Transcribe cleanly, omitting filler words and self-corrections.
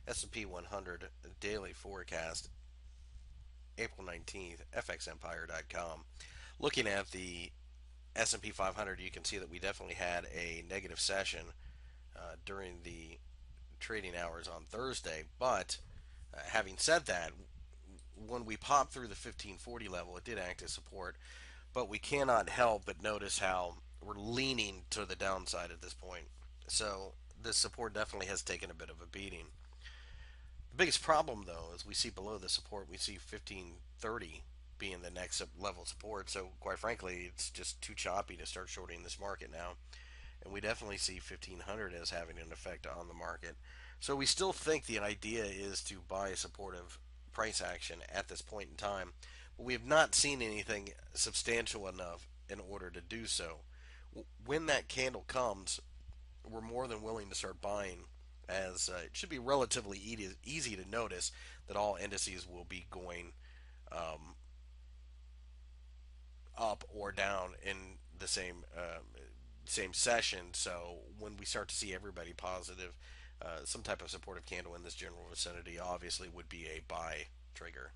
S&P 100 daily forecast, April 19th, fxempire.com. Looking at the S&P 500, you can see that we definitely had a negative session during the trading hours on Thursday. But having said that, when we popped through the 1540 level, it did act as support. But we cannot help but notice how we're leaning to the downside at this point. So this support definitely has taken a bit of a beating. The biggest problem, though, is we see below the support, we see 1530 being the next level support. So, quite frankly, it's just too choppy to start shorting this market now. And we definitely see 1500 as having an effect on the market. So, we still think the idea is to buy supportive price action at this point in time. But we have not seen anything substantial enough in order to do so. When that candle comes, we're more than willing to start buying, as it should be relatively easy to notice that all indices will be going um, up or down in the same session. So when we start to see everybody positive, some type of supportive candle in this general vicinity obviously would be a buy trigger.